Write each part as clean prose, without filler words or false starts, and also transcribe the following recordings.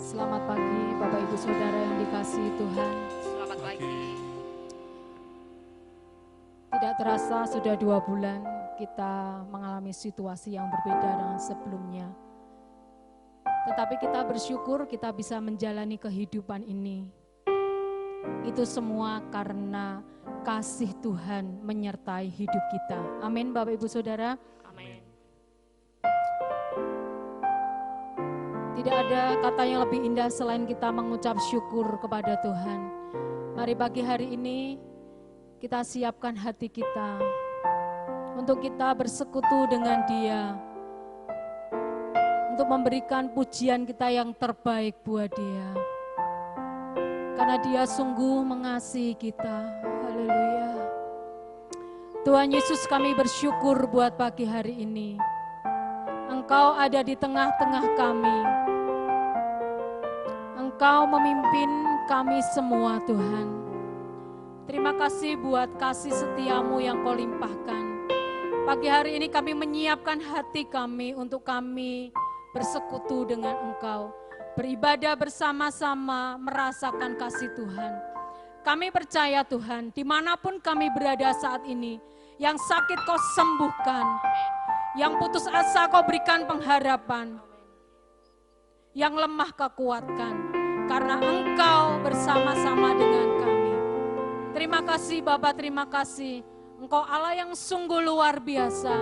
Selamat pagi Bapak Ibu Saudara yang dikasihi Tuhan. Selamat pagi. Tidak terasa sudah 2 bulan kita mengalami situasi yang berbeda dengan sebelumnya. Tetapi kita bersyukur kita bisa menjalani kehidupan ini. Itu semua karena kasih Tuhan menyertai hidup kita. Amin Bapak Ibu Saudara. Amin. Tidak ada kata yang lebih indah selain kita mengucap syukur kepada Tuhan. Mari pagi hari ini kita siapkan hati kita untuk kita bersekutu dengan Dia, untuk memberikan pujian kita yang terbaik buat Dia. Karena Dia sungguh mengasihi kita. Haleluya. Tuhan Yesus, kami bersyukur buat pagi hari ini. Engkau ada di tengah-tengah kami. Engkau memimpin kami semua, Tuhan. Terima kasih buat kasih setiamu yang Kau limpahkan. Pagi hari ini kami menyiapkan hati kami untuk kami bersekutu dengan Engkau. Beribadah bersama-sama, merasakan kasih Tuhan. Kami percaya Tuhan, dimanapun kami berada saat ini, yang sakit Kau sembuhkan, yang putus asa Kau berikan pengharapan, yang lemah Kau kuatkan. Karena Engkau bersama-sama dengan kami. Terima kasih Bapa, terima kasih. Engkau Allah yang sungguh luar biasa.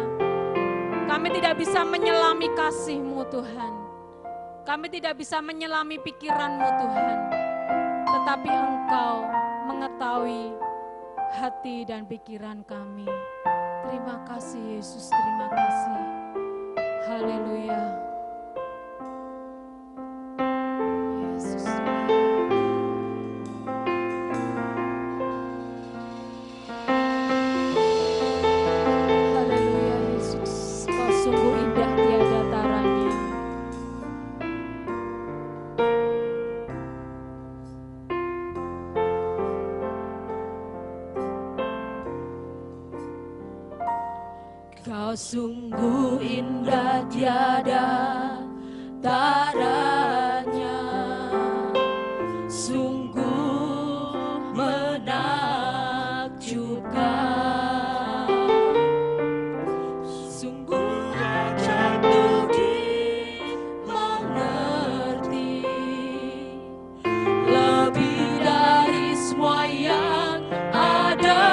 Kami tidak bisa menyelami kasih-Mu Tuhan. Kami tidak bisa menyelami pikiran-Mu Tuhan. Tetapi Engkau mengetahui hati dan pikiran kami. Terima kasih Yesus, terima kasih. Haleluya. Kau sungguh indah tiada taranya, sungguh menakjubkan, sungguh ajaib untuk dimengerti, lebih dari semua yang ada.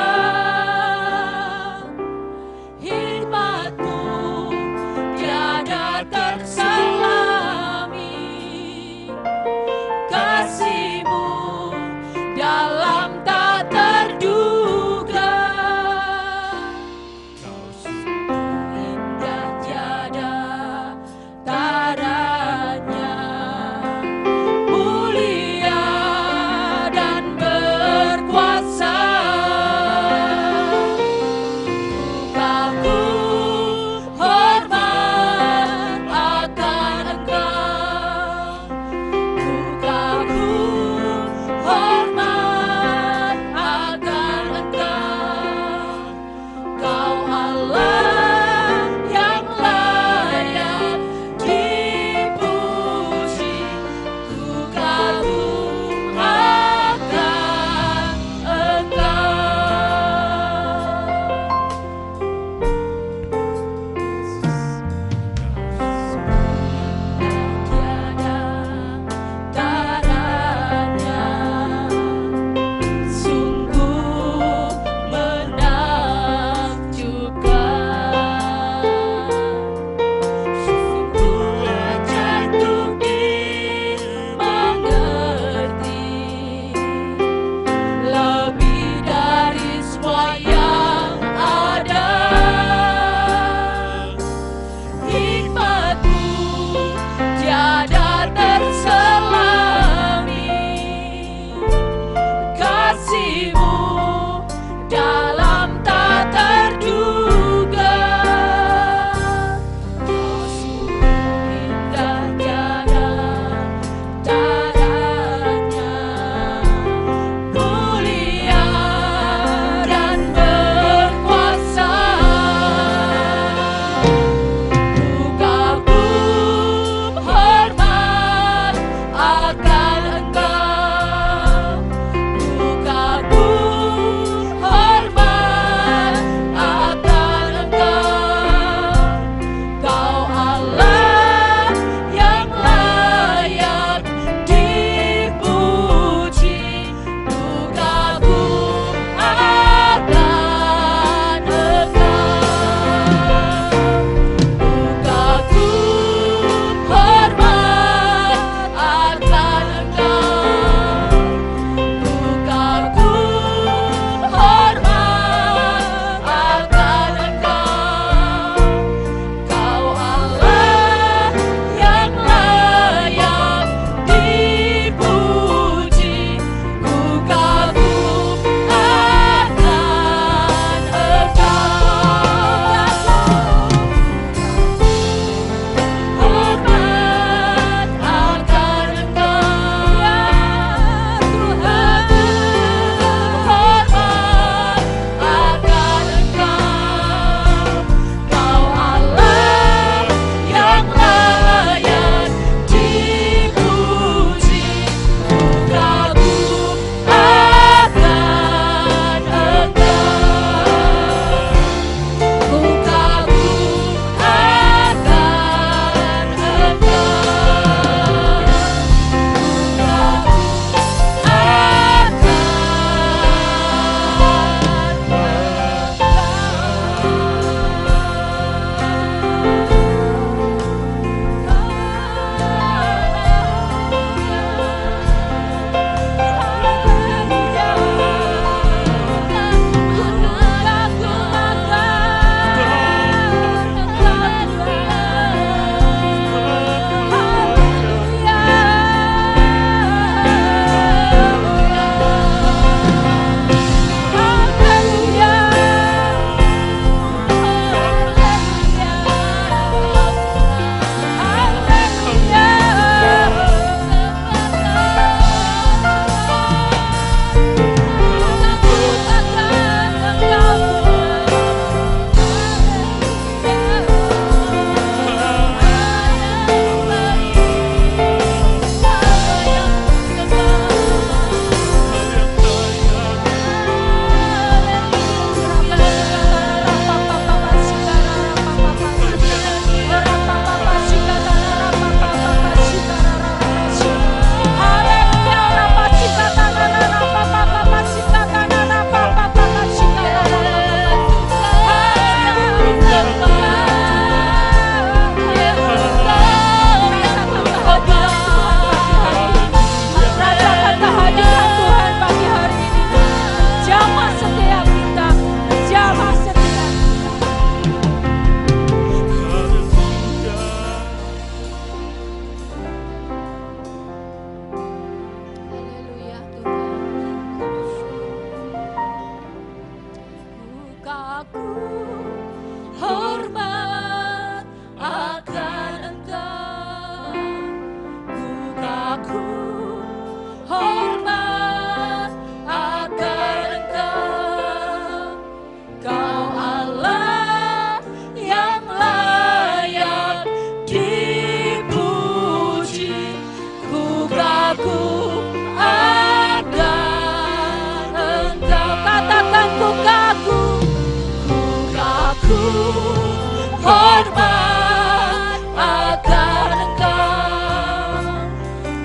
hormat akan Engkau.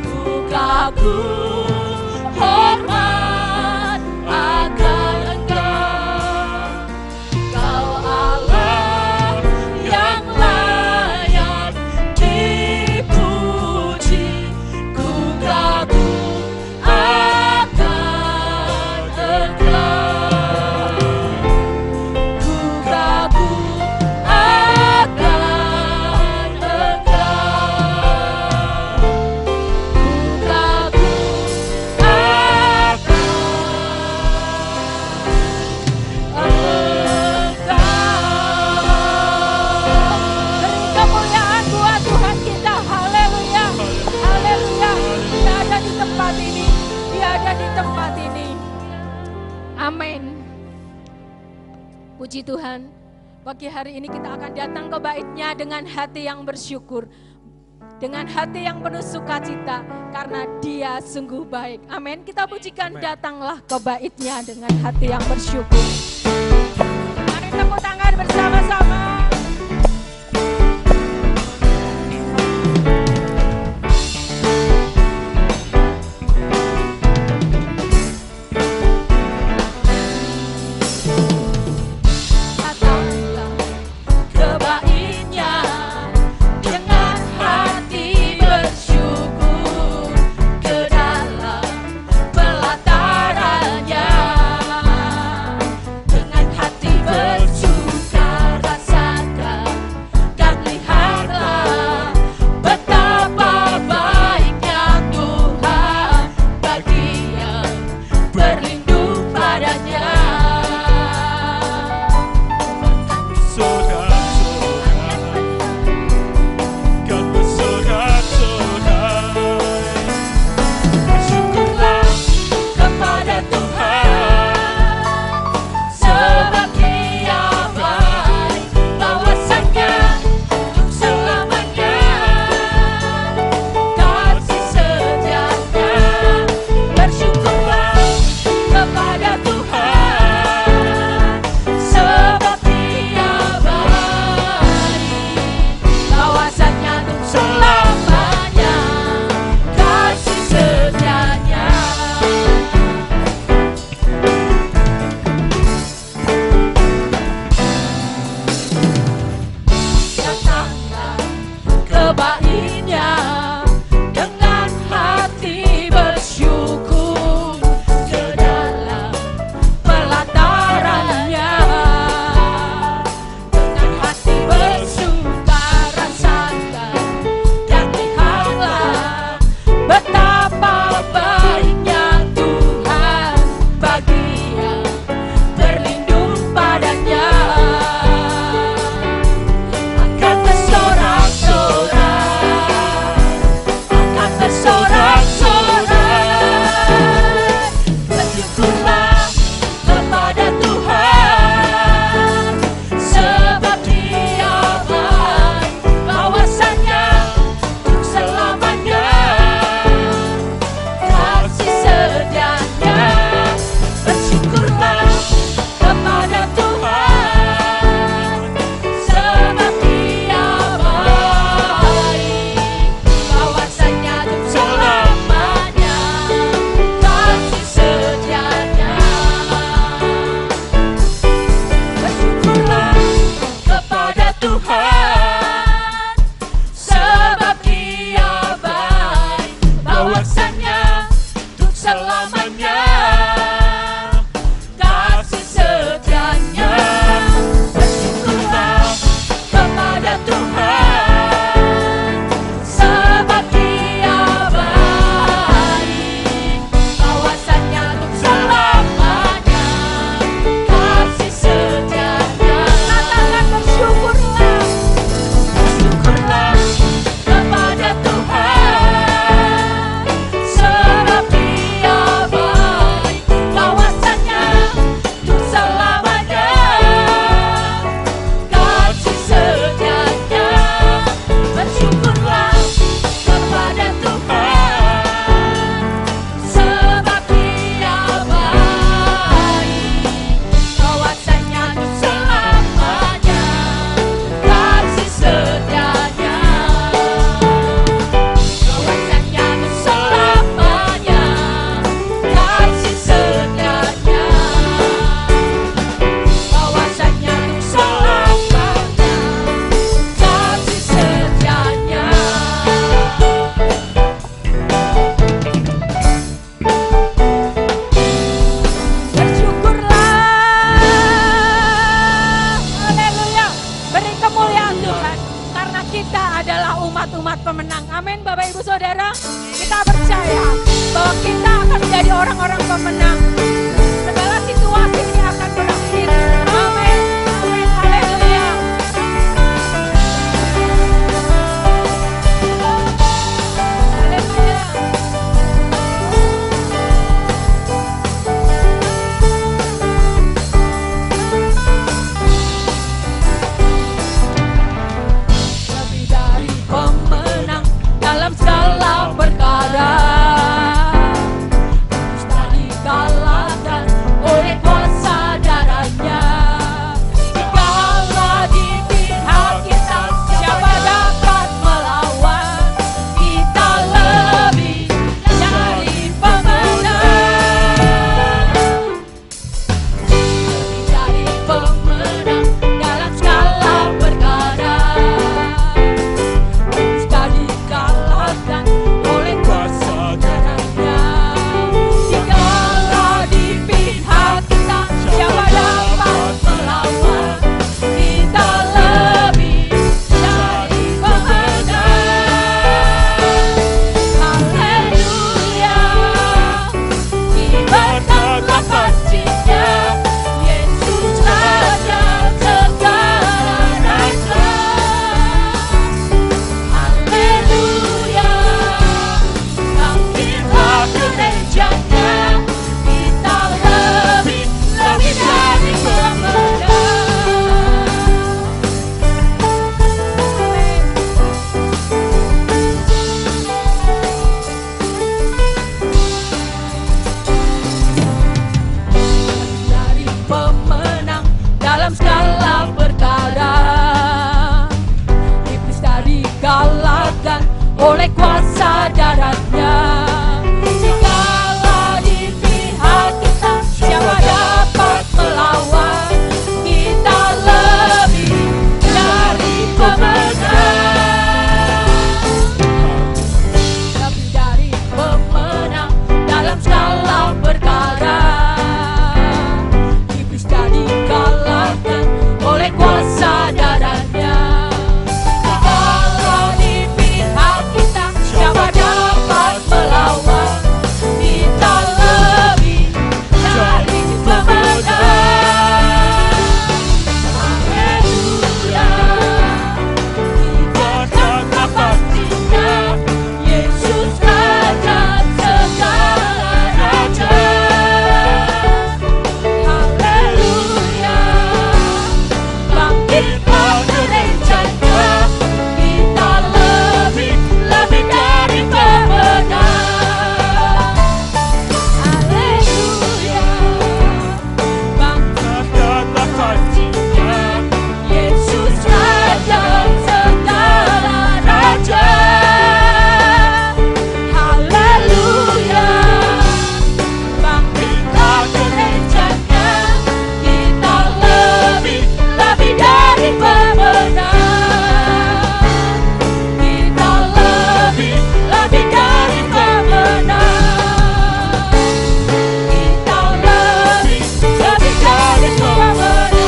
Ku kagum hormat akan Engkau. Kau Allah yang layak dipuji. Ku kagum akan Engkau. Ku kagum akan Engkau. Ku Amin. Puji Tuhan, pagi hari ini kita akan datang ke bait-Nya dengan hati yang bersyukur, dengan hati yang penuh sukacita, karena Dia sungguh baik. Amin. Kita pujikan, datanglah ke bait-Nya dengan hati yang bersyukur. Mari tepuk tangan bersama-sama. dengan hati bersuka rasa. dalam segala perkara. Iblis tak dikalahkan oleh kuasa daratnya. Jikalau di pihak kita, siapa dapat melawan? Kita lebih dari pemenang, lebih dari pemenang dalam segala perkara. Iblis tak dikalahkan oleh kuasa daratnya. Kalau di pihak kita, siapa dapat melawan? Kita lebih dari pemenang. Haleluya, kita dapat pastinya Yesus Raja segala raja. Haleluya, bangkitlah gerejanya, kita lebih dari pemenang. Haleluya, bangkitlah pastinya Yesus Raja segala raja. Haleluya, bangkitlah gerejanya, kita lebih dari pemenang. Kita lebih dari pemenang. Kita lebih dari pemenang.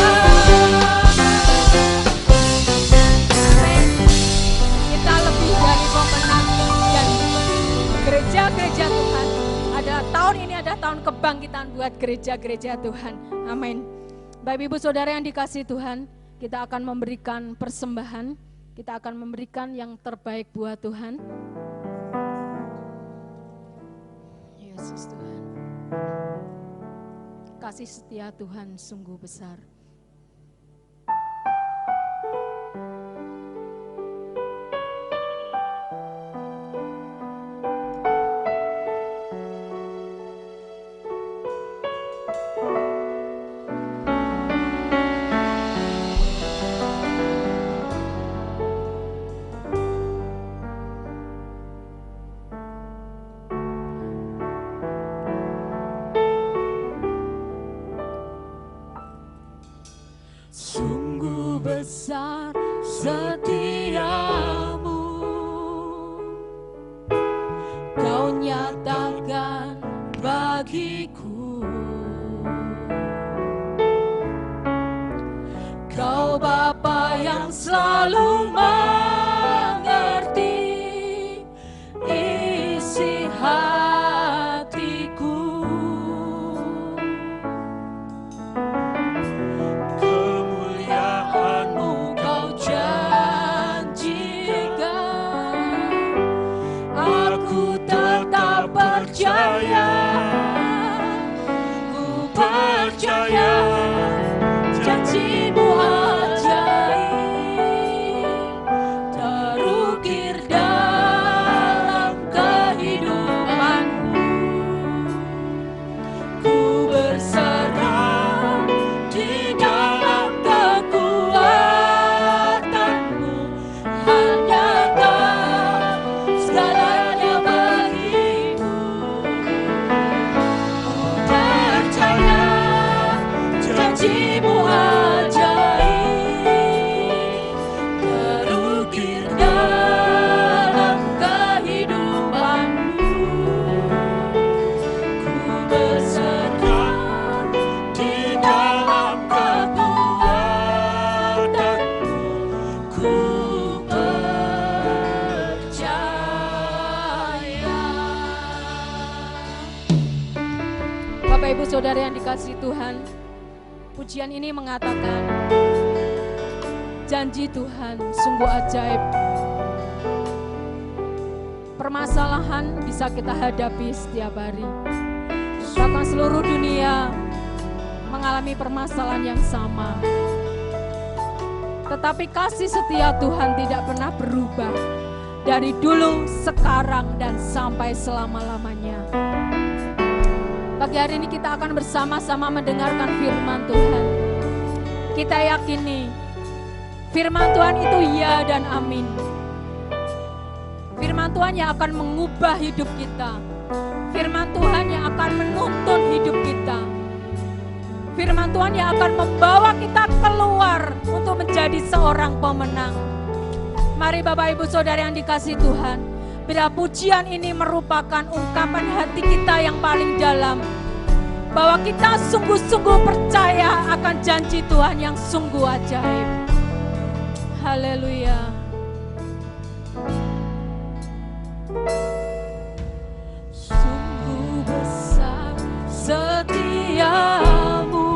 Amin. Kita lebih dari pemenang. Dan gereja-gereja Tuhan adalah tahun ini adalah tahun kebangkitan buat gereja-gereja Tuhan. Amin. Bapak Ibu Saudara yang dikasihi Tuhan, kita akan memberikan persembahan, kita akan memberikan yang terbaik buat Tuhan. Yesus Tuhan, kasih setia Tuhan sungguh besar. Sungguh Besar setiamu, Kau nyatakan bagiku. Kau Bapa yang selalu mengerti isi hatiku. kemuliaanmu Kau janjikan, aku tetap percaya. Ku percaya janjimu ajaib, terukir dalam kehidupanku. Ku berserah di dalam kekuatanmu, hanya Kau segalanya bagiku. Ku percaya janjimu ajaib, terukir dalam kehidupanku. Ku berserah di dalam kekuatanmu. ku percaya. Bapak Ibu Saudara yang dikasihi Tuhan, pujian ini mengatakan janji Tuhan sungguh ajaib. Permasalahan bisa kita hadapi setiap hari. Bahkan seluruh dunia mengalami permasalahan yang sama. Tetapi kasih setia Tuhan tidak pernah berubah. Dari dulu, sekarang, dan sampai selama-lamanya. Pagi hari ini kita akan bersama-sama mendengarkan firman Tuhan. Kita yakini firman Tuhan itu ya dan amin. Firman Tuhan yang akan mengubah hidup kita. Firman Tuhan yang akan menuntun hidup kita. Firman Tuhan yang akan membawa kita keluar untuk menjadi seorang pemenang. Mari Bapak Ibu Saudara yang dikasihi Tuhan, bila pujian ini merupakan ungkapan hati kita yang paling dalam, bahwa kita sungguh-sungguh percaya akan janji Tuhan yang sungguh ajaib. Haleluya. Sungguh besar setiamu,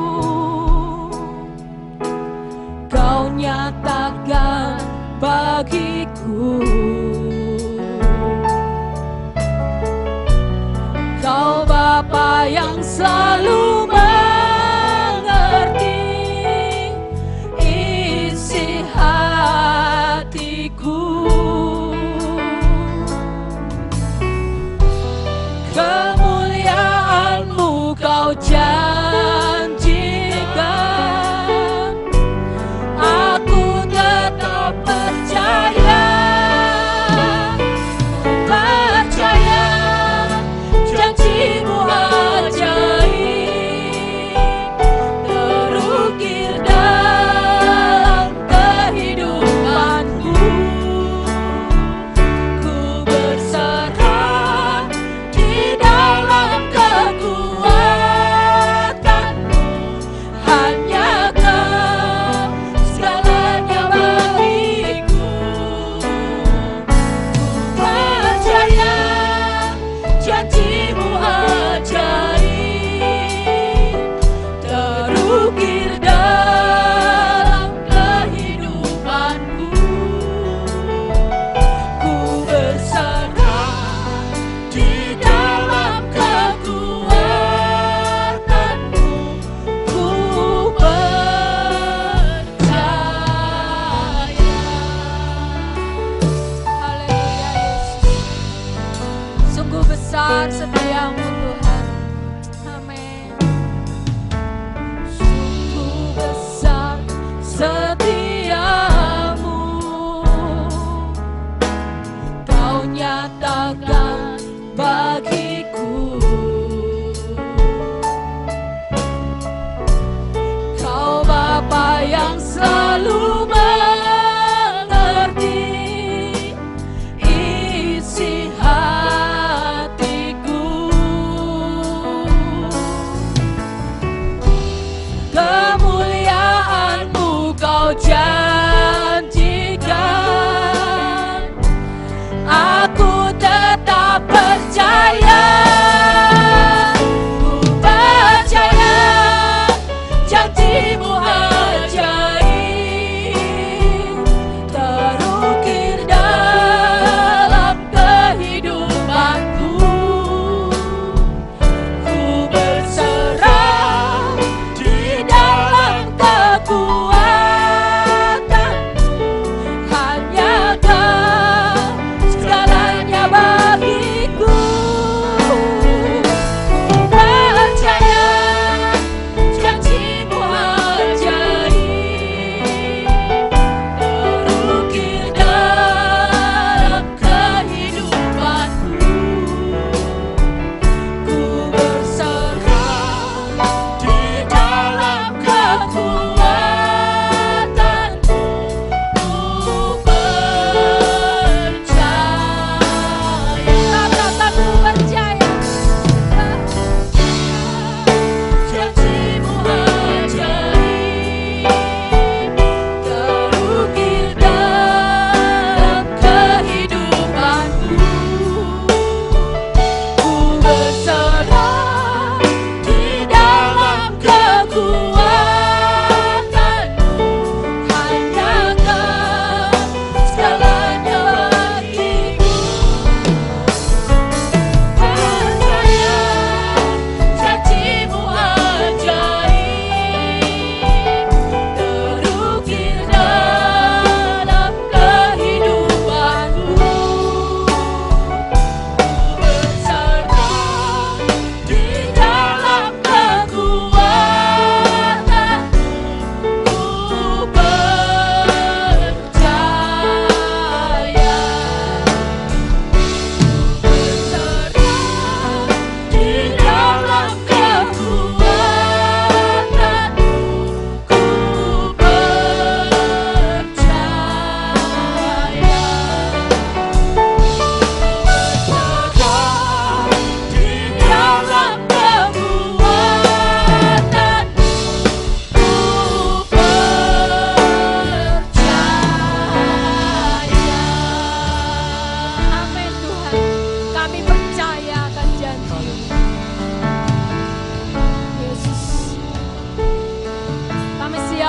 Kau nyatakan bagiku. Kau Bapa yang selalu mengerti isi hatiku. Kemuliaan-Mu Kau janjikan, aku tetap percaya janji-Mu ajaib.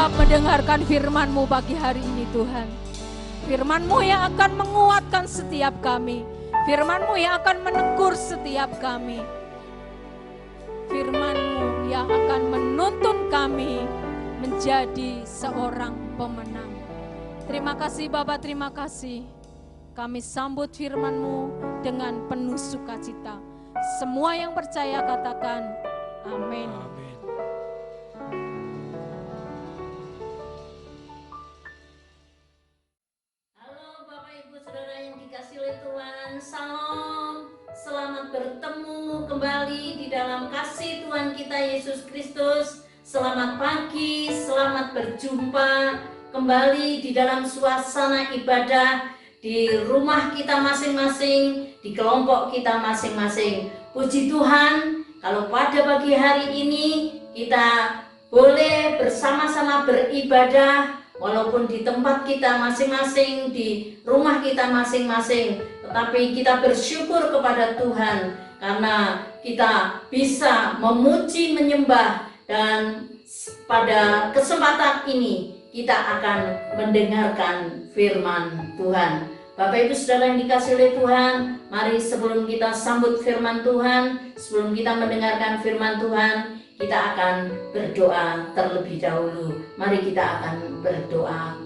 siap mendengarkan firman-Mu pagi hari ini Tuhan. Firman-Mu yang akan menguatkan setiap kami. Firman-Mu yang akan menegur setiap kami. Firman-Mu yang akan menuntun kami menjadi seorang pemenang. Terima kasih Bapa, terima kasih. Kami sambut firman-Mu dengan penuh sukacita. Semua yang percaya katakan amin. Salam, selamat bertemu kembali di dalam kasih Tuhan kita Yesus Kristus. Selamat pagi, selamat berjumpa kembali di dalam suasana ibadah di rumah kita masing-masing, di kelompok kita masing-masing. Puji Tuhan, kalau pada pagi hari ini kita boleh bersama-sama beribadah, walaupun di tempat kita masing-masing, di rumah kita masing-masing, tetapi kita bersyukur kepada Tuhan karena kita bisa memuji, menyembah, dan pada kesempatan ini kita akan mendengarkan firman Tuhan. Bapak Ibu Saudara yang dikasihi oleh Tuhan, mari sebelum kita sambut firman Tuhan, sebelum kita mendengarkan firman Tuhan, kita akan berdoa terlebih dahulu. Mari kita akan berdoa.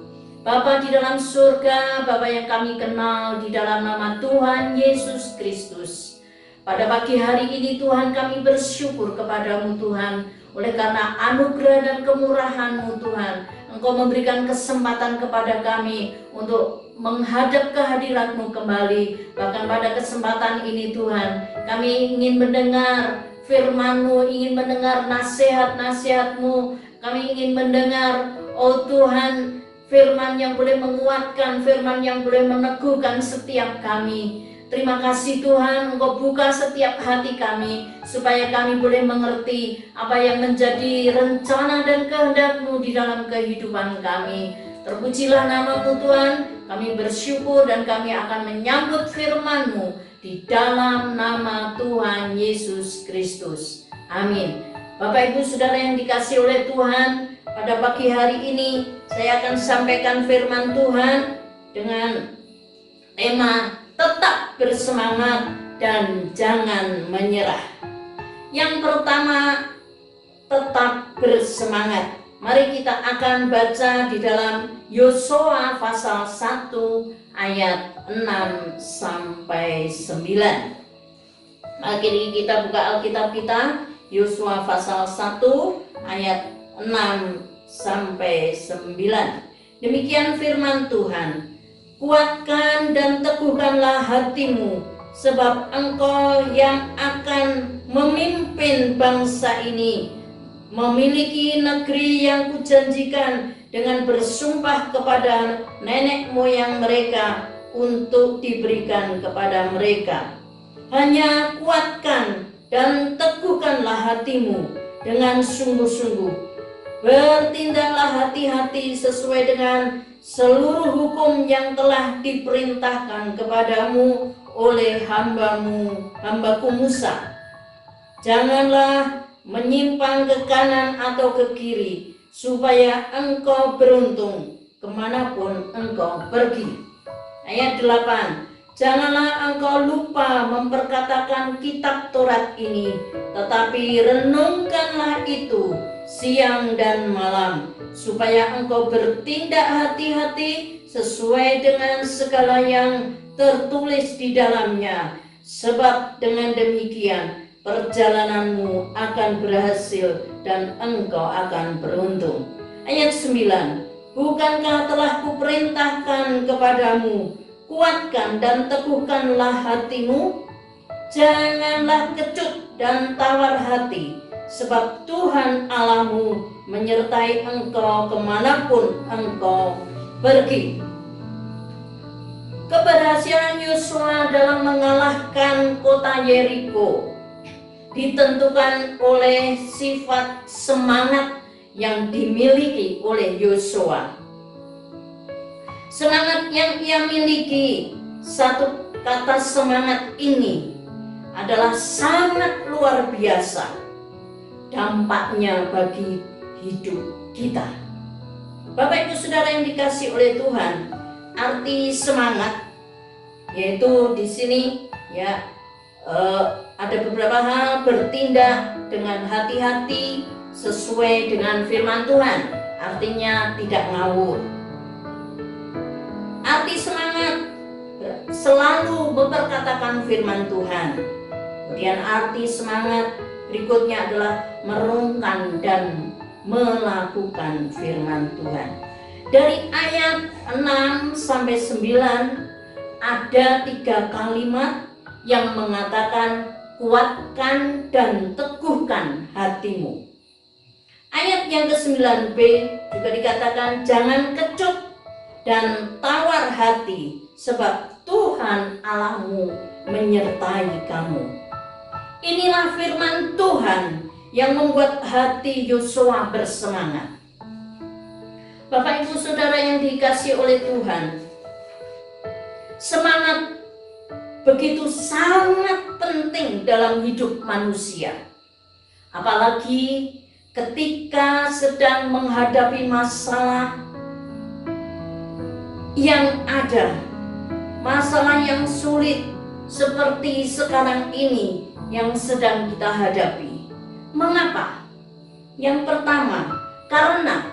Bapa di dalam surga, Bapa yang kami kenal di dalam nama Tuhan Yesus Kristus. Pada pagi hari ini Tuhan, kami bersyukur kepadamu Tuhan, oleh karena anugerah dan kemurahan-Mu Tuhan. Engkau memberikan kesempatan kepada kami untuk menghadap kehadirat-Mu kembali. Bahkan pada kesempatan ini Tuhan, kami ingin mendengar firman-Mu, ingin mendengar nasihat-nasihat-Mu. Kami ingin mendengar, oh Tuhan, firman yang boleh menguatkan, firman yang boleh meneguhkan setiap kami. Terima kasih Tuhan, Engkau buka setiap hati kami, supaya kami boleh mengerti apa yang menjadi rencana dan kehendak-Mu di dalam kehidupan kami. Terpujilah nama-Mu Tuhan, kami bersyukur dan kami akan menyambut firman-Mu di dalam nama Tuhan Yesus Kristus. Amin. Bapak Ibu Saudara yang dikasihi oleh Tuhan, pada pagi hari ini saya akan sampaikan firman Tuhan dengan tema tetap bersemangat dan jangan menyerah. Yang pertama, tetap bersemangat. Mari kita akan baca di dalam Yosua pasal 1 ayat 6 sampai 9. Mari kita buka Alkitab kita, Yosua pasal 1 ayat 6 sampai 9. Demikian firman Tuhan. Kuatkan dan teguhkanlah hatimu, sebab engkau yang akan memimpin bangsa ini, memiliki negeri yang kujanjikan dengan bersumpah kepada nenek moyang mereka untuk diberikan kepada mereka. Hanya kuatkan dan teguhkanlah hatimu dengan sungguh-sungguh. Bertindaklah hati-hati sesuai dengan seluruh hukum yang telah diperintahkan kepadamu oleh hambaku Musa. Janganlah menyimpang ke kanan atau ke kiri, supaya engkau beruntung kemanapun engkau pergi. Ayat 8. Janganlah engkau lupa memperkatakan kitab Taurat ini, tetapi renungkanlah itu siang dan malam, supaya engkau bertindak hati-hati sesuai dengan segala yang tertulis di dalamnya. Sebab dengan demikian perjalananmu akan berhasil dan engkau akan beruntung. Ayat 9. Bukankah telah kuperintahkan kepadamu, kuatkan dan teguhkanlah hatimu? Janganlah kecut dan tawar hati, sebab Tuhan Allahmu menyertai engkau kemanapun engkau pergi. Keberhasilan Yosua dalam mengalahkan kota Yeriko ditentukan oleh sifat semangat yang dimiliki oleh Yosua. Semangat yang ia miliki, satu kata semangat ini adalah sangat luar biasa dampaknya bagi hidup kita. Bapak Ibu Saudara yang dikasih oleh Tuhan, arti semangat yaitu di sini ya ada beberapa hal: bertindak dengan hati-hati sesuai dengan firman Tuhan, artinya tidak ngawur. Arti semangat selalu memperkatakan firman Tuhan. Kemudian arti semangat berikutnya adalah merenungkan dan melakukan firman Tuhan. Dari ayat 6 sampai 9 ada 3 kalimat yang mengatakan kuatkan dan teguhkan hatimu. Ayat yang ke-9b juga dikatakan jangan kecut dan tawar hati, sebab Tuhan Allahmu menyertai kamu. Inilah firman Tuhan yang membuat hati Yosua bersemangat. Bapak Ibu Saudara yang dikasihi oleh Tuhan, semangat begitu sangat penting dalam hidup manusia. Apalagi ketika sedang menghadapi masalah yang ada, masalah yang sulit seperti sekarang ini yang sedang kita hadapi. Mengapa? Yang pertama, karena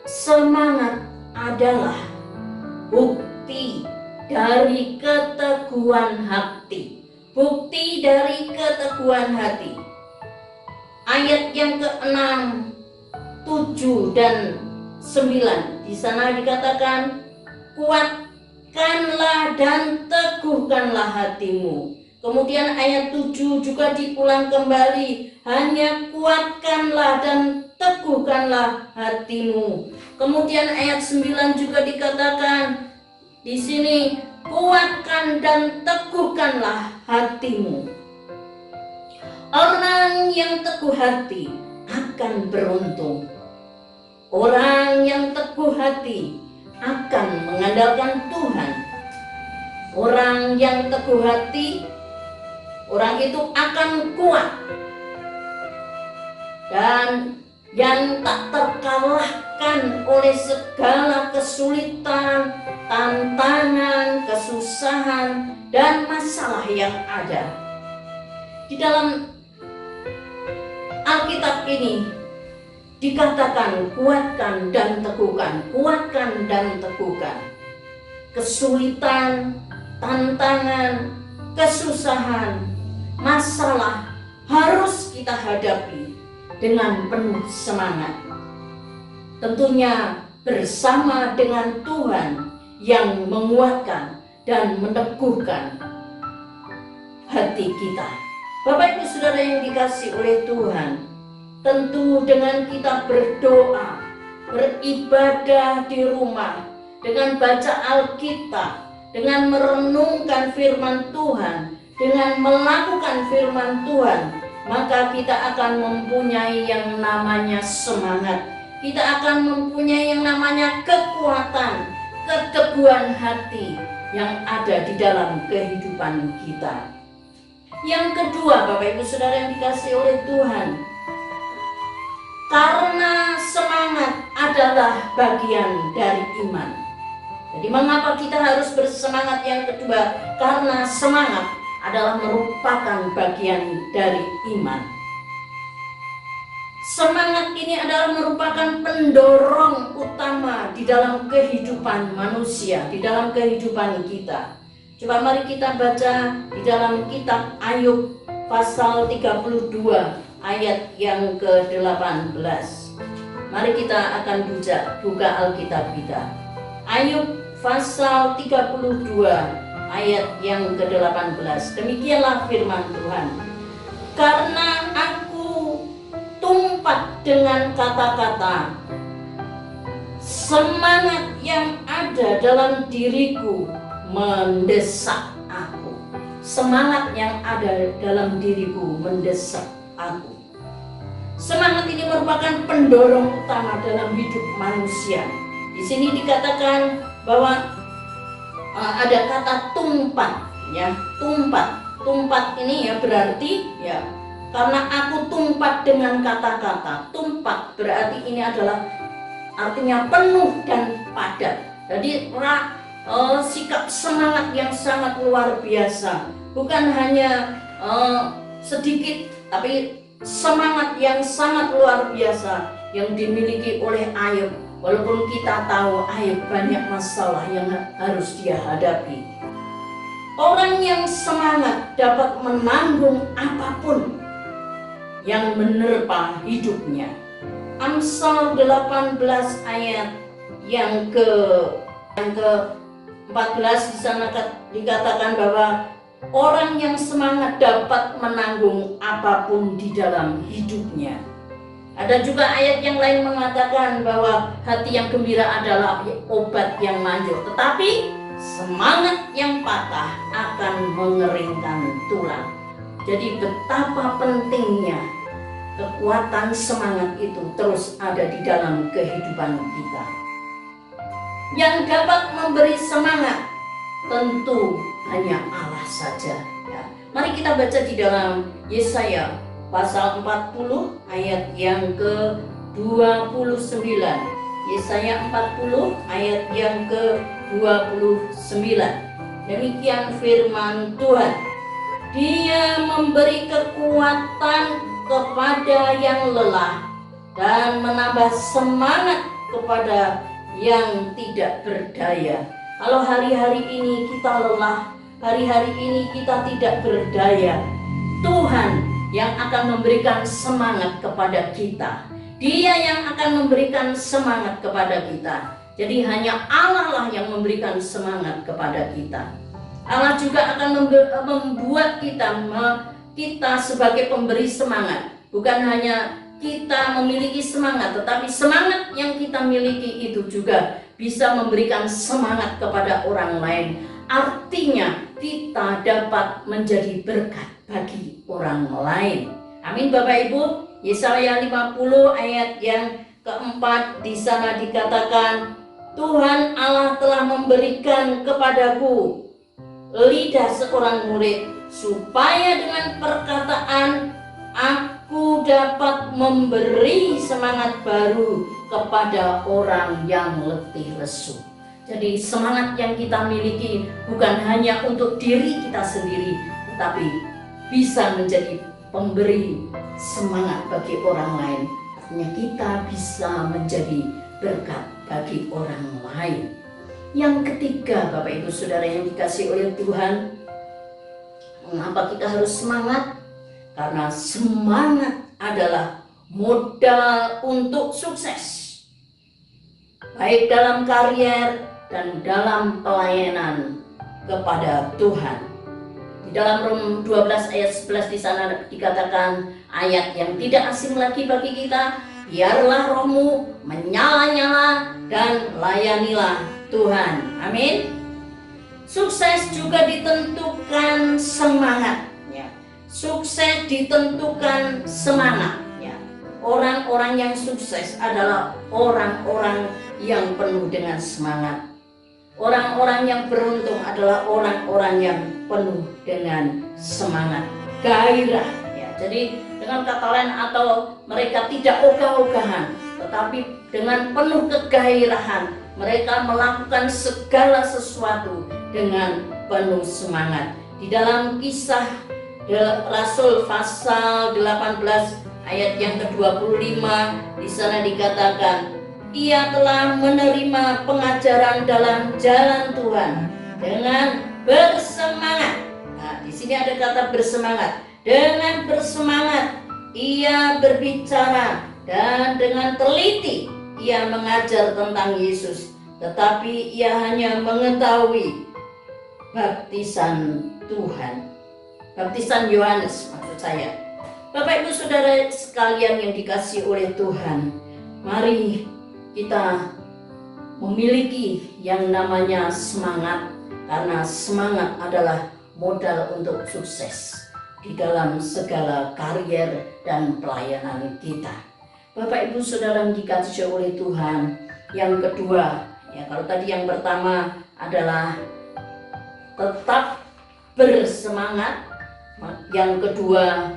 semangat adalah bukti dari keteguhan hati. Bukti dari keteguhan hati. Ayat yang ke-6, 7 dan 9 di sana dikatakan kuatkanlah dan teguhkanlah hatimu. Kemudian ayat 7 juga diulang kembali, hanya kuatkanlah dan teguhkanlah hatimu. Kemudian ayat 9 juga dikatakan di sini, kuatkan dan teguhkanlah hatimu. Orang yang teguh hati akan beruntung. Orang yang teguh hati akan mengandalkan Tuhan. Orang yang teguh hati, orang itu akan kuat dan yang tak terkalahkan oleh segala kesulitan, tantangan, kesusahan, dan masalah yang ada. Di dalam Alkitab ini dikatakan kuatkan dan teguhkan, kuatkan dan teguhkan. Kesulitan, tantangan, kesusahan, masalah harus kita hadapi dengan penuh semangat. Tentunya bersama dengan Tuhan yang menguatkan dan meneguhkan hati kita. Bapak Ibu Saudara yang dikasihi oleh Tuhan, tentu dengan kita berdoa, beribadah di rumah, dengan baca Alkitab, dengan merenungkan firman Tuhan, dengan melakukan firman Tuhan, maka kita akan mempunyai yang namanya semangat. Kita akan mempunyai yang namanya kekuatan, keteguhan hati yang ada di dalam kehidupan kita. Yang kedua, Bapak Ibu Saudara yang dikasihi oleh Tuhan, karena semangat adalah bagian dari iman. Jadi mengapa kita harus bersemangat? Yang kedua, karena semangat adalah merupakan bagian dari iman. Semangat ini adalah merupakan pendorong utama di dalam kehidupan manusia, di dalam kehidupan kita. Coba mari kita baca di dalam kitab Ayub pasal 32 ayat yang ke-18. Mari kita akan buka Alkitab kita. Ayub pasal 32 ayat yang ke-18. Demikianlah firman Tuhan. Karena aku tumpat dengan kata-kata, semangat yang ada dalam diriku mendesak aku. Semangat yang ada dalam diriku mendesak aku. Semangat ini merupakan pendorong utama dalam hidup manusia. Di sini dikatakan bahwa ada kata tumpat, ya, tumpat. Tumpat ini ya berarti ya karena aku tumpat dengan kata-kata. Tumpat berarti ini adalah artinya penuh dan padat. Jadi sikap semangat yang sangat luar biasa, bukan hanya sedikit, tapi semangat yang sangat luar biasa yang dimiliki oleh Ayub. Walaupun kita tahu Ayub banyak masalah yang harus dia hadapi. Orang yang semangat dapat menanggung apapun yang menerpa hidupnya. Amsal 18 ayat yang ke-14 di sana dikatakan bahwa orang yang semangat dapat menanggung apapun di dalam hidupnya. Ada juga ayat yang lain mengatakan bahwa hati yang gembira adalah obat yang manjur, tetapi semangat yang patah akan mengeringkan tulang. Jadi betapa pentingnya kekuatan semangat itu terus ada di dalam kehidupan kita. Yang dapat memberi semangat tentu hanya Allah saja. Ya. Mari kita baca di dalam Yesaya pasal 40 ayat yang ke-29. Yesaya 40 ayat yang ke-29. Demikian firman Tuhan. Dia memberi kekuatan kepada yang lelah dan menambah semangat kepada yang tidak berdaya. Kalau hari-hari ini kita lelah, hari-hari ini kita tidak berdaya, Tuhan yang akan memberikan semangat kepada kita. Dia yang akan memberikan semangat kepada kita. Jadi hanya Allah lah yang memberikan semangat kepada kita. Allah juga akan membuat kita sebagai pemberi semangat. Bukan hanya kita memiliki semangat, tetapi semangat yang kita miliki itu juga bisa memberikan semangat kepada orang lain. Artinya kita dapat menjadi berkat bagi orang lain. Amin Bapak Ibu. Yesaya 50 ayat yang keempat di sana dikatakan, Tuhan Allah telah memberikan kepadaku lidah seorang murid, supaya dengan perkataan aku dapat memberi semangat baru kepada orang yang letih lesu. Jadi semangat yang kita miliki bukan hanya untuk diri kita sendiri, tetapi bisa menjadi pemberi semangat bagi orang lain. Artinya kita bisa menjadi berkat bagi orang lain. Yang ketiga, Bapak Ibu Saudara yang dikasihi oleh Tuhan, mengapa kita harus semangat? Karena semangat adalah modal untuk sukses, baik dalam karier dan dalam pelayanan kepada Tuhan. Di dalam Rom 12 ayat 11 di sana dikatakan ayat yang tidak asing lagi bagi kita, biarlah rohmu menyala-nyala dan layanilah Tuhan. Amin. Sukses juga ditentukan semangat. Ya. Sukses ditentukan semangat. Ya. Orang-orang yang sukses adalah orang-orang yang penuh dengan semangat. Orang-orang yang beruntung adalah orang-orang yang penuh dengan semangat, gairah. Ya. Jadi dengan kata lain, atau mereka tidak ogah-ogahan, tetapi dengan penuh kegairahan. Mereka melakukan segala sesuatu dengan penuh semangat. Di dalam Kisah Rasul pasal 18 ayat yang ke-25 di sana dikatakan, ia telah menerima pengajaran dalam jalan Tuhan dengan bersemangat. Nah, di sini ada kata bersemangat. Dengan bersemangat ia berbicara dan dengan teliti ia mengajar tentang Yesus, tetapi ia hanya mengetahui baptisan Tuhan, baptisan Yohanes maksud saya. Bapak Ibu Saudara sekalian yang dikasihi oleh Tuhan, mari kita memiliki yang namanya semangat, karena semangat adalah modal untuk sukses di dalam segala karier dan pelayanan kita. Bapak Ibu Saudara yang dikasihi oleh Tuhan, yang kedua, ya kalau tadi yang pertama adalah tetap bersemangat, yang kedua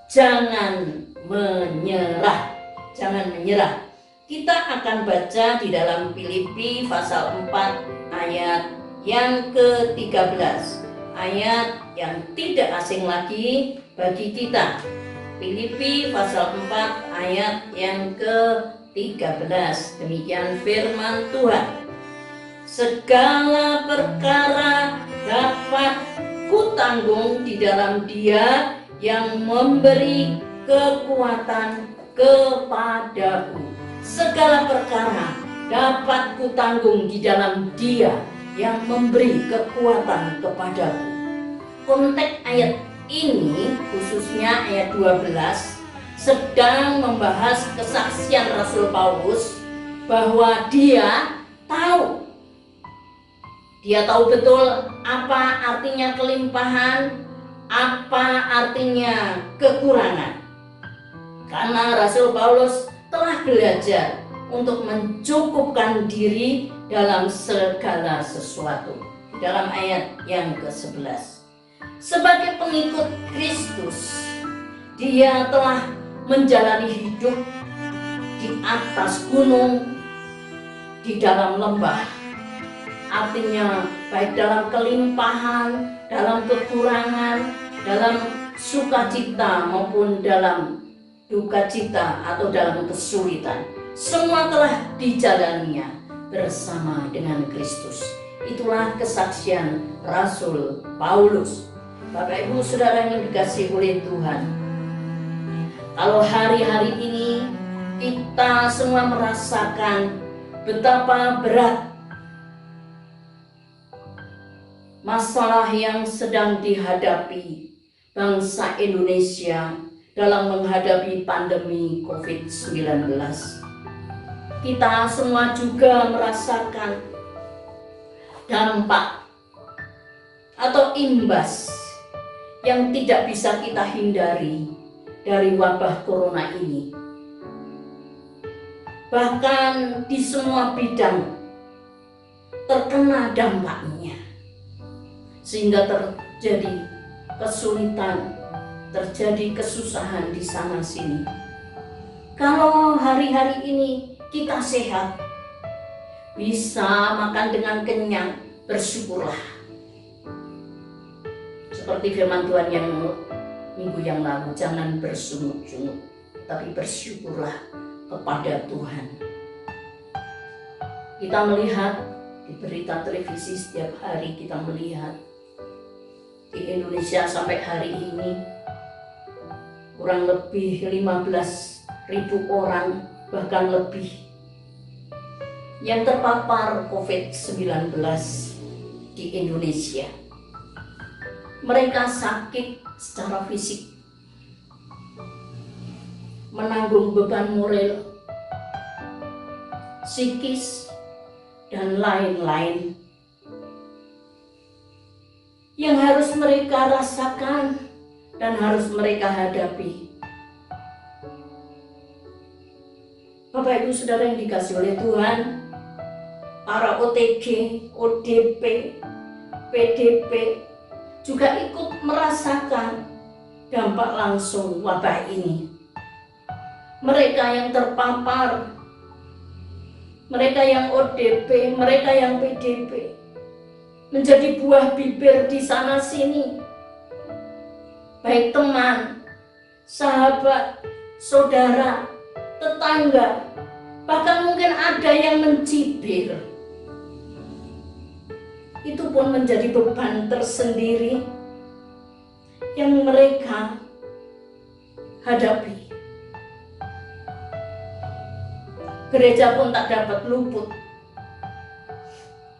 jangan menyerah, jangan menyerah. Kita akan baca di dalam Filipi pasal 4 ayat yang ke-13. Ayat yang tidak asing lagi bagi kita. Filipi pasal 4 ayat yang ke-13. Demikian firman Tuhan. Segala perkara dapat kutanggung di dalam Dia yang memberi kekuatan kepadaku. Segala perkara dapat kutanggung di dalam Dia yang memberi kekuatan kepadaku. Konteks ayat ini, khususnya ayat 12, sedang membahas kesaksian Rasul Paulus bahwa dia tahu betul apa artinya kelimpahan, apa artinya kekurangan. Karena Rasul Paulus telah belajar untuk mencukupkan diri dalam segala sesuatu. Dalam ayat yang ke-11. Sebagai pengikut Kristus, dia telah menjalani hidup di atas gunung, di dalam lembah. Artinya baik dalam kelimpahan, dalam kekurangan, dalam sukacita maupun dalam duka cita atau dalam kesulitan, semua telah dijalaninya bersama dengan Kristus. Itulah kesaksian Rasul Paulus. Bapak Ibu Saudara yang dikasihi oleh Tuhan, kalau hari-hari ini kita semua merasakan betapa berat masalah yang sedang dihadapi bangsa Indonesia dalam menghadapi pandemi COVID-19. Kita semua juga merasakan dampak atau imbas yang tidak bisa kita hindari dari wabah corona ini. Bahkan di semua bidang terkena dampaknya, sehingga terjadi kesulitan, terjadi kesusahan di sana sini. Kalau hari-hari ini kita sehat, bisa makan dengan kenyang, bersyukurlah. Seperti firman Tuhan yang minggu yang lalu, jangan bersungut-sungut, tapi bersyukurlah kepada Tuhan. Kita melihat di berita televisi setiap hari, kita melihat di Indonesia sampai hari ini kurang lebih 15.000 orang, bahkan lebih, yang terpapar COVID-19 di Indonesia. Mereka sakit secara fisik, menanggung beban moral, psikis, dan lain-lain yang harus mereka rasakan dan harus mereka hadapi. Bapak Ibu Saudara yang dikasihi oleh Tuhan, para OTG, ODP, PDP juga ikut merasakan dampak langsung wabah ini. Mereka yang terpapar, mereka yang ODP, mereka yang PDP, menjadi buah bibir di sana sini. Baik teman, sahabat, saudara, tetangga, bahkan mungkin ada yang mencibir. Itu pun menjadi beban tersendiri yang mereka hadapi. Gereja pun tak dapat luput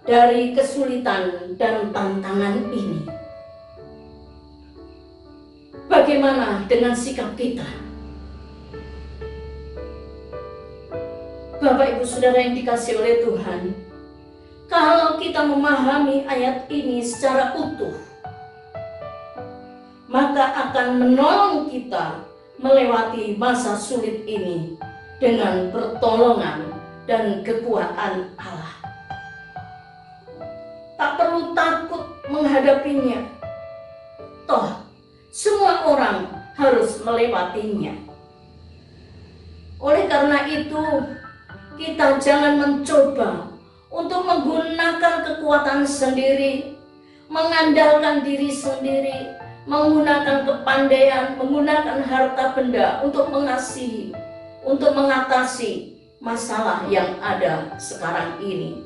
dari kesulitan dan tantangan ini. Bagaimana dengan sikap kita? Bapak Ibu Saudara yang dikasihi oleh Tuhan, kalau kita memahami ayat ini secara utuh, maka akan menolong kita melewati masa sulit ini dengan pertolongan dan kekuatan Allah. Tak perlu takut menghadapinya. Toh, semua orang harus melewatinya. Oleh karena itu, kita jangan mencoba untuk menggunakan kekuatan sendiri, mengandalkan diri sendiri, menggunakan kepandaian, menggunakan harta benda untuk mengasihi, untuk mengatasi masalah yang ada sekarang ini.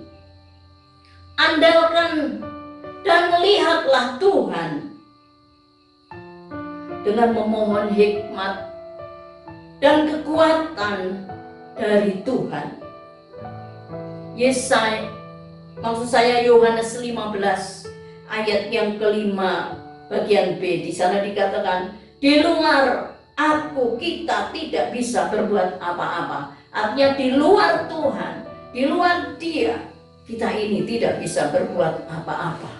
Andalkan dan lihatlah Tuhan dengan memohon hikmat dan kekuatan dari Tuhan. Yohanes 15 ayat yang kelima bagian B, di sana dikatakan, di luar kita tidak bisa berbuat apa-apa. Artinya di luar Tuhan, di luar Dia, kita ini tidak bisa berbuat apa-apa.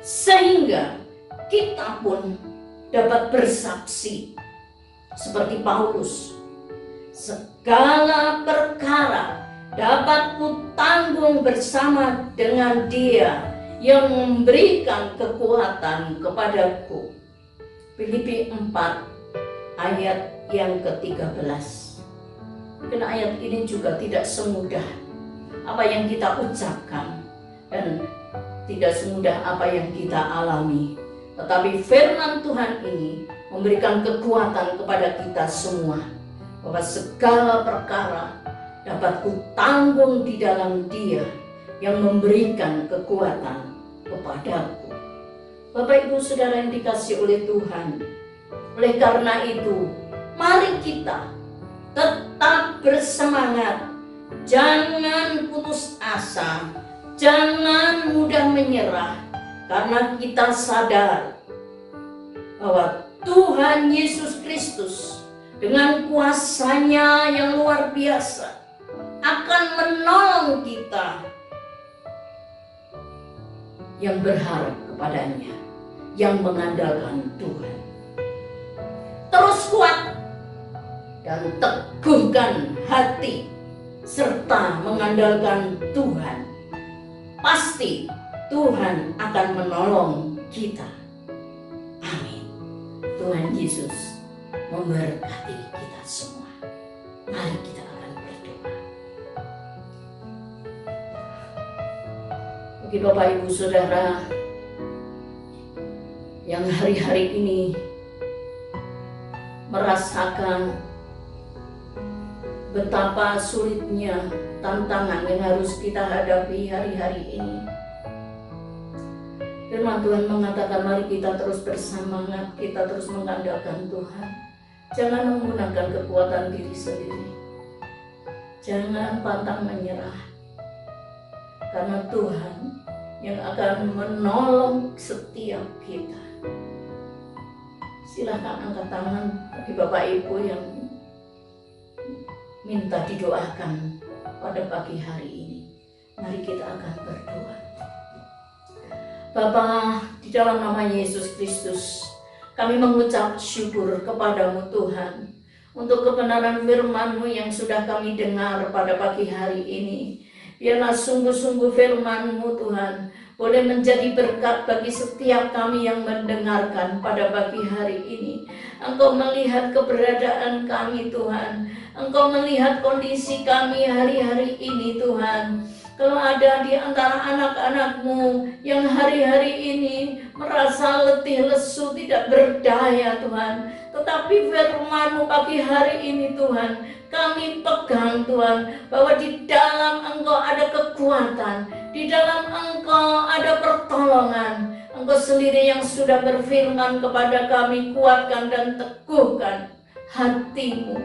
Sehingga kita pun dapat bersaksi seperti Paulus, segala perkara dapat kutanggung bersama dengan Dia yang memberikan kekuatan kepadaku. Filipi 4 ayat yang ke-13. Mungkin ayat ini juga tidak semudah apa yang kita ucapkan dan tidak semudah apa yang kita alami. Tetapi firman Tuhan ini memberikan kekuatan kepada kita semua, bahwa segala perkara dapat kutanggung di dalam Dia yang memberikan kekuatan kepadaku. Bapak Ibu Saudara yang dikasihi oleh Tuhan, oleh karena itu mari kita tetap bersemangat, jangan putus asa, jangan mudah menyerah, karena kita sadar bahwa Tuhan Yesus Kristus dengan kuasa-Nya yang luar biasa akan menolong kita yang berharap kepada-Nya, yang mengandalkan Tuhan. Terus kuat dan teguhkan hati serta mengandalkan Tuhan. Pasti Tuhan akan menolong kita. Amin. Tuhan Yesus memberkati kita semua. Mari kita akan berdoa. Bagi Bapak Ibu Saudara yang hari-hari ini merasakan betapa sulitnya tantangan yang harus kita hadapi hari-hari ini, firman Tuhan mengatakan mari kita terus bersemangat, kita terus mengandalkan Tuhan. Jangan menggunakan kekuatan diri sendiri, jangan pantang menyerah, karena Tuhan yang akan menolong setiap kita. Silakan angkat tangan bagi Bapak Ibu yang minta didoakan pada pagi hari ini. Mari kita akan berdoa. Bapa, di dalam nama Yesus Kristus, kami mengucap syukur kepadamu Tuhan, untuk kebenaran firman-Mu yang sudah kami dengar pada pagi hari ini. Biarlah sungguh-sungguh firman-Mu Tuhan boleh menjadi berkat bagi setiap kami yang mendengarkan pada pagi hari ini. Engkau melihat keberadaan kami Tuhan, Engkau melihat kondisi kami hari-hari ini Tuhan. Kalau ada di antara anak-anak-Mu yang hari-hari ini merasa letih lesu, tidak berdaya Tuhan, tetapi firman-Mu pagi hari ini Tuhan, kami pegang Tuhan, bahwa di dalam Engkau ada kekuatan, di dalam Engkau ada pertolongan. Engkau sendiri yang sudah berfirman kepada kami, kuatkan dan teguhkan hatimu.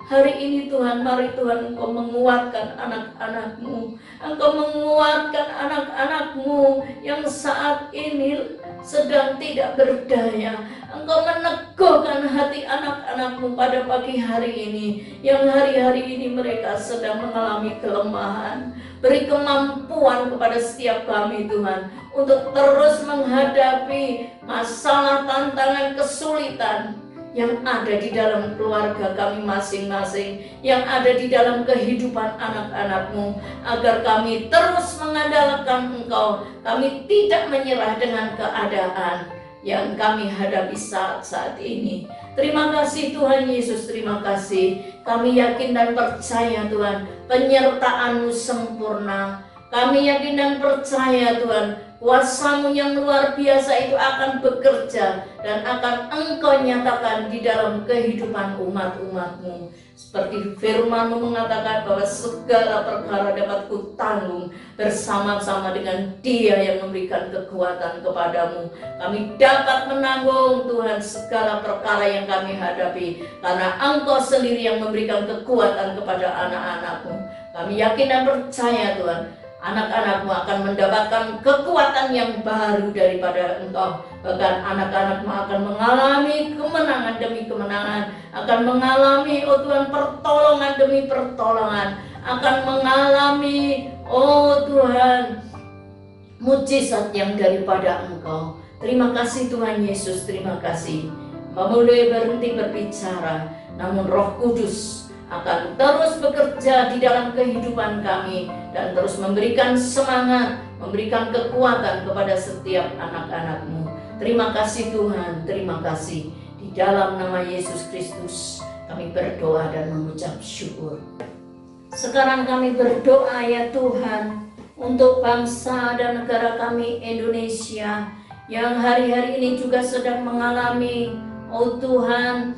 Hari ini Tuhan, mari Tuhan Engkau menguatkan anak-anak-Mu. Engkau menguatkan anak-anak-Mu yang saat ini sedang tidak berdaya. Engkau meneguhkan hati anak-anak-Mu pada pagi hari ini, yang hari-hari ini mereka sedang mengalami kelemahan. Beri kemampuan kepada setiap kami Tuhan, untuk terus menghadapi masalah, tantangan, kesulitan yang ada di dalam keluarga kami masing-masing, yang ada di dalam kehidupan anak-anak-Mu, agar kami terus mengandalkan Engkau. Kami tidak menyerah dengan keadaan yang kami hadapi saat-saat ini. Terima kasih Tuhan Yesus, terima kasih. Kami yakin dan percaya Tuhan, penyertaan-Mu sempurna. Kami yakin dan percaya Tuhan, kuasa-Mu yang luar biasa itu akan bekerja dan akan Engkau nyatakan di dalam kehidupan umat-umat-Mu. Seperti firman-Mu mengatakan bahwa segala perkara dapat kutanggung bersama-sama dengan Dia yang memberikan kekuatan kepadamu. Kami dapat menanggung Tuhan segala perkara yang kami hadapi, karena Engkau sendiri yang memberikan kekuatan kepada anak-anak-Mu. Kami yakin dan percaya Tuhan, anak-anak-Mu akan mendapatkan kekuatan yang baru daripada Engkau. Bahkan anak-anak-Mu akan mengalami kemenangan demi kemenangan, akan mengalami oh Tuhan pertolongan demi pertolongan, akan mengalami oh Tuhan mujizat yang daripada Engkau. Terima kasih Tuhan Yesus, terima kasih. Mulai berhenti berbicara, namun Roh Kudus akan terus bekerja di dalam kehidupan kami dan terus memberikan semangat, memberikan kekuatan kepada setiap anak-anak-Mu. Terima kasih Tuhan, terima kasih. Di dalam nama Yesus Kristus kami berdoa dan mengucap syukur. Sekarang kami berdoa ya Tuhan untuk bangsa dan negara kami Indonesia yang hari-hari ini juga sedang mengalami oh Tuhan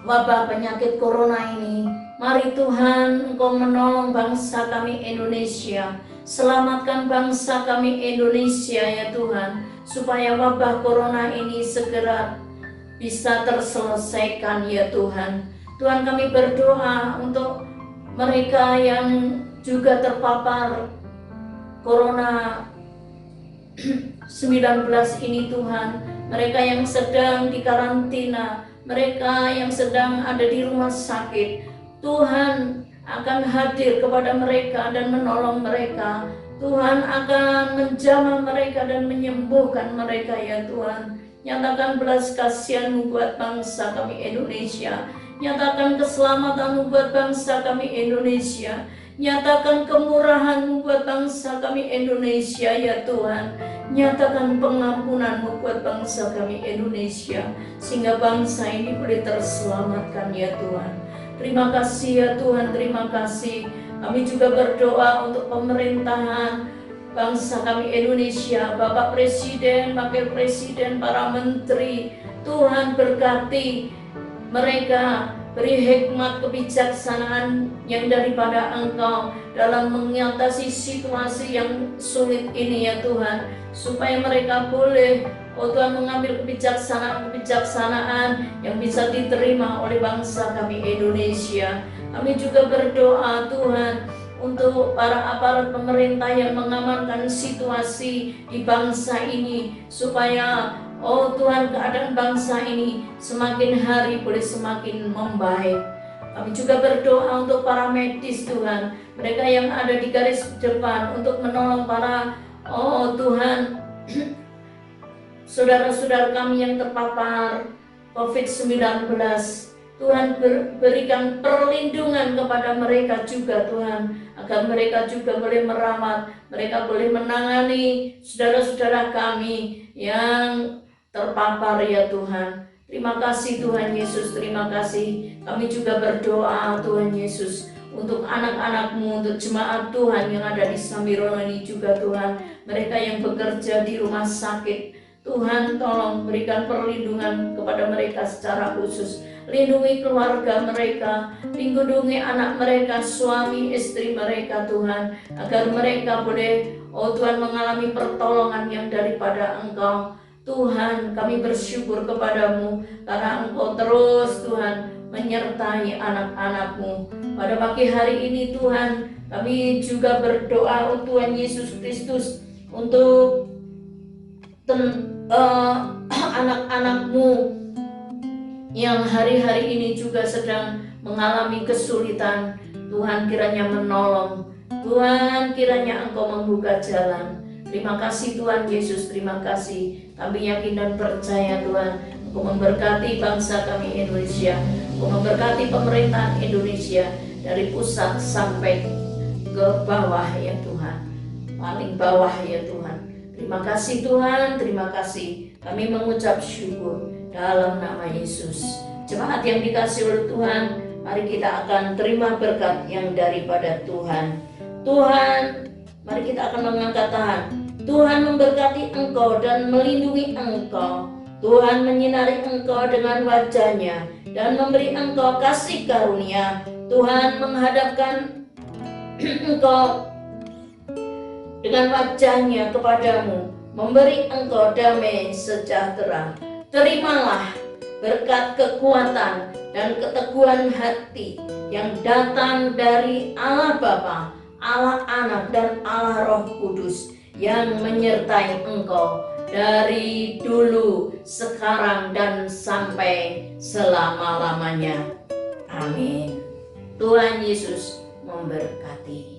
wabah penyakit corona ini. Mari Tuhan Engkau menolong bangsa kami Indonesia. Selamatkan bangsa kami Indonesia ya Tuhan, supaya wabah corona ini segera bisa terselesaikan ya Tuhan. Tuhan, kami berdoa untuk mereka yang juga terpapar corona 19 ini Tuhan. Mereka yang sedang dikarantina, mereka yang sedang ada di rumah sakit, Tuhan akan hadir kepada mereka dan menolong mereka. Tuhan akan menjamah mereka dan menyembuhkan mereka ya Tuhan. Nyatakan belas kasihan-Mu buat bangsa kami Indonesia. Nyatakan keselamatan-Mu buat bangsa kami Indonesia. Nyatakan kemurahan-Mu buat bangsa kami Indonesia ya Tuhan. Nyatakan pengampunan-Mu buat bangsa kami Indonesia, sehingga bangsa ini boleh terselamatkan ya Tuhan. Terima kasih ya Tuhan, terima kasih. Kami juga berdoa untuk pemerintahan bangsa kami Indonesia, Bapak Presiden, Wakil Presiden, para menteri. Tuhan berkati mereka, beri hikmat kebijaksanaan yang daripada Engkau dalam mengatasi situasi yang sulit ini ya Tuhan, supaya mereka boleh oh Tuhan mengambil kebijaksanaan yang bisa diterima oleh bangsa kami Indonesia. Kami juga berdoa Tuhan untuk para aparat pemerintah yang mengamankan situasi di bangsa ini, supaya oh Tuhan keadaan bangsa ini semakin hari boleh semakin membaik. Kami juga berdoa untuk para medis Tuhan, mereka yang ada di garis depan untuk menolong para oh Tuhan saudara-saudara kami yang terpapar COVID-19. Tuhan berikan perlindungan kepada mereka juga Tuhan, agar mereka juga boleh merawat, mereka boleh menangani saudara-saudara kami yang terpapar ya Tuhan. Terima kasih Tuhan Yesus, terima kasih. Kami juga berdoa Tuhan Yesus untuk anak-anak-Mu, untuk jemaat Tuhan yang ada di Samirono ini juga Tuhan, mereka yang bekerja di rumah sakit. Tuhan tolong berikan perlindungan kepada mereka secara khusus. Lindungi keluarga mereka, lindungi anak mereka, suami istri mereka Tuhan, agar mereka boleh oh Tuhan mengalami pertolongan yang daripada Engkau. Tuhan, kami bersyukur kepadamu karena Engkau terus Tuhan menyertai anak-anak-Mu. Pada pagi hari ini Tuhan, kami juga berdoa untuk Tuhan Yesus Kristus untuk anak-anak-Mu yang hari-hari ini juga sedang mengalami kesulitan. Tuhan kiranya menolong, Tuhan kiranya Engkau membuka jalan. Terima kasih Tuhan Yesus, terima kasih. Kami yakin dan percaya Tuhan, Engkau memberkati bangsa kami Indonesia, Engkau memberkati pemerintahan Indonesia dari pusat sampai ke bawah ya Tuhan, paling bawah ya Tuhan. Terima kasih Tuhan, terima kasih. Kami mengucap syukur dalam nama Yesus. Jemaat yang dikasihi oleh Tuhan, mari kita akan terima berkat yang daripada Tuhan. Tuhan, mari kita akan mengangkat tangan. Tuhan memberkati engkau dan melindungi engkau. Tuhan menyinari engkau dengan wajah-Nya dan memberi engkau kasih karunia. Tuhan menghadapkan engkau dengan wajah-Nya kepadamu, memberi engkau damai sejahtera. Terimalah berkat kekuatan dan keteguhan hati yang datang dari Allah Bapa, Allah Anak, dan Allah Roh Kudus yang menyertai engkau dari dulu, sekarang, dan sampai selama-lamanya. Amin. Tuhan Yesus memberkati.